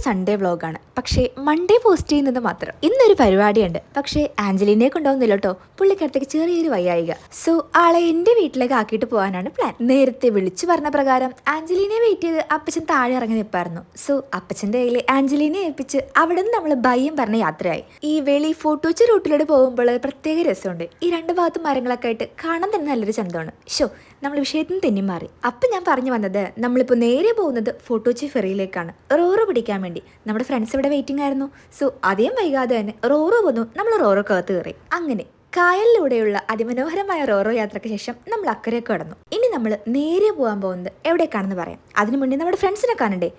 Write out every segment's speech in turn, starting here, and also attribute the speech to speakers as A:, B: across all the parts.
A: Sunday വ്ളോഗാണ്, പക്ഷേ Monday post ചെയ്യുന്നത് മാത്രം. ഇന്നൊരു പരിപാടിയുണ്ട്, പക്ഷേ ആഞ്ചലിനെ കൊണ്ടുപോകുന്നില്ല കേട്ടോ. പുള്ളിക്കാരത്തേക്ക് ചെറിയൊരു വയ്യായിക. സോ ആളെ എൻ്റെ വീട്ടിലേക്ക് ആക്കിയിട്ട് പോകാനാണ് പ്ലാൻ. നേരത്തെ വിളിച്ചു പറഞ്ഞ പ്രകാരം ആഞ്ചലിനെ വെയിറ്റ് ചെയ്ത് അപ്പച്ചൻ താഴെ ഇറങ്ങി നിൽപ്പായിരുന്നു. സോ അപ്പച്ചൻ്റെ കയ്യിൽ ആഞ്ചലിനെ ഏൽപ്പിച്ച് അവിടെ നിന്ന് നമ്മൾ ബയ്യം പറഞ്ഞ യാത്രയായി. ഈ വെളി ഫോട്ടോച്ച് റൂട്ടിലൂടെ പോകുമ്പോൾ പ്രത്യേക രസമുണ്ട്. ഈ രണ്ട് ഭാഗത്തും മരങ്ങളൊക്കെ ആയിട്ട് കാണാൻ തന്നെ നല്ലൊരു ചന്തമാണ്. നമ്മൾ വിഷയത്തിൽ നിന്ന് തെന്നി മാറി. അപ്പം ഞാൻ പറഞ്ഞു വന്നത്, നമ്മളിപ്പോൾ നേരെ പോകുന്നത് ഫോട്ടോച്ചി ഫെറിയിലേക്കാണ്, റോറോ പിടിക്കാൻ വേണ്ടി. നമ്മുടെ ഫ്രണ്ട്സ് ഇവിടെ വെയിറ്റിംഗ് ആയിരുന്നു. സോ അധികം വൈകാതെ തന്നെ റോറോ വന്നു, നമ്മൾ റോറോക്കകത്ത് കയറി. അങ്ങനെ കായലിലൂടെയുള്ള അതിമനോഹരമായ റോറോ യാത്രയ്ക്ക് ശേഷം നമ്മൾ അക്കരയൊക്കെ കടന്നു. ഇനി നമ്മൾ നേരെ പോകാൻ പോകുന്നത് എവിടേക്കാണെന്ന് പറയാം. അതിനു മുന്നേ നമ്മുടെ ഫ്രണ്ട്സിനെ കാണണ്ടേ.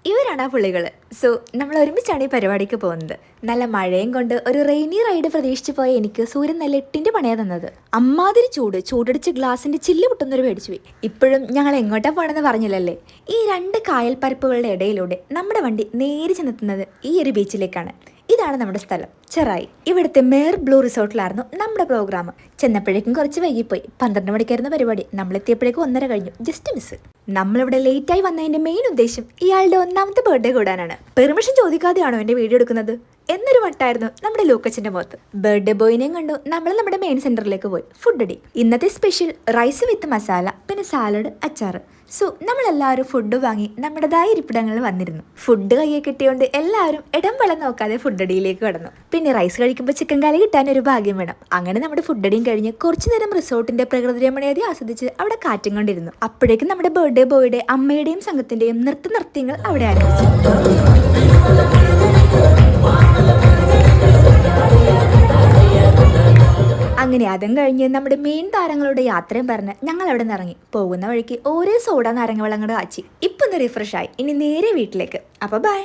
A: ഇവരാണ് ആ പുള്ളികൾ. സോ നമ്മൾ ഒരുമിച്ചാണ് ഈ പരിപാടിക്ക് പോകുന്നത്. നല്ല മഴയും കൊണ്ട് ഒരു റെയിനി റൈഡ് പ്രതീക്ഷിച്ച് പോയ എനിക്ക് സൂര്യൻ നല്ല 8ന്റെ പണിയാ തന്നത്. അമ്മാതിരി ചൂടടിച്ച് ഗ്ലാസിന്റെ ചില്ല് പൊട്ടുന്നൊരു പേടിച്ചു പോയി. ഇപ്പോഴും ഞങ്ങൾ എങ്ങോട്ടാ പോകണമെന്ന് പറഞ്ഞില്ലല്ലേ. ഈ രണ്ട് കായൽ പരപ്പുകളുടെ ഇടയിലൂടെ നമ്മുടെ വണ്ടി നേരെ ചെന്നെത്തുന്നത് ഈ ഒരു ബീച്ചിലേക്കാണ്. ഇതാണ് നമ്മുടെ സ്ഥലം, ചെറായി. ഇവിടുത്തെ മേർ ബ്ലൂ റിസോർട്ടിലായിരുന്നു നമ്മുടെ പ്രോഗ്രാം. ചെന്നപ്പോഴേക്കും കുറച്ച് വൈകിപ്പോയി. 12 മണിക്കായിരുന്നു പരിപാടി. നമ്മളെത്തിയപ്പോഴേക്കും 1:30 കഴിഞ്ഞു. Just miss. നമ്മളിവിടെ ലേറ്റായി വന്നതിന്റെ മെയിൻ ഉദ്ദേശം ഇയാളുടെ 1ാമത്തെ ബർത്ത്ഡേ കൂടാനാണ്. പെർമിഷൻ ചോദിക്കാതെയാണോ എന്റെ വീഡിയോ എടുക്കുന്നത് എന്നൊരു മട്ടായിരുന്നു നമ്മുടെ ലൂക്കച്ചിന്റെ മുഖത്ത്. ബർത്ത്ഡേ ബോയിനെയും കണ്ടു നമ്മൾ നമ്മുടെ മെയിൻ സെന്ററിലേക്ക് പോയി. ഫുഡ് അടി. ഇന്നത്തെ സ്പെഷ്യൽ റൈസ് വിത്ത് മസാല, പിന്നെ സാലഡ്, അച്ചാറ്. സോ നമ്മളെല്ലാവരും ഫുഡ് വാങ്ങി നമ്മുടേതായ ഇരിപ്പിടങ്ങളിൽ വന്നിരുന്നു. ഫുഡ് കയ്യെ കിട്ടിയോണ്ട് എല്ലാവരും ഇടം വളം നോക്കാതെ ഫുഡ് അടിയിലേക്ക് കടന്നു. പിന്നെ റൈസ് കഴിക്കുമ്പോൾ ചിക്കൻ കറി കിട്ടാനൊരു ഭാഗ്യം വേണം. അങ്ങനെ നമ്മുടെ ഫുഡ് അടിയും കഴിഞ്ഞ് കുറച്ചു നേരം റിസോർട്ടിന്റെ പ്രകൃതി രമണീയത ആസ്വദിച്ച് അവിടെ കാറ്റും കൊണ്ടിരുന്നു. അപ്പോഴേക്കും നമ്മുടെ ബർത്ത്ഡേ ബോയുടെ അമ്മയുടെയും സംഘത്തിന്റെയും നൃത്യങ്ങൾ അവിടെ ആരംഭിച്ചു. അങ്ങനെ അതും കഴിഞ്ഞ് നമ്മുടെ മെയിൻ താരങ്ങളുടെ യാത്രയും പറഞ്ഞ് ഞങ്ങൾ അവിടെ നിന്ന് ഇറങ്ങി. പോകുന്ന വഴിക്ക് ഓരോ സോഡ നാരങ്ങ വെള്ളങ്ങൾ കാച്ചി. ഇപ്പൊ ഒന്ന് റിഫ്രഷ് ആയി. ഇനി നേരെ വീട്ടിലേക്ക്. അപ്പൊ ബൈ.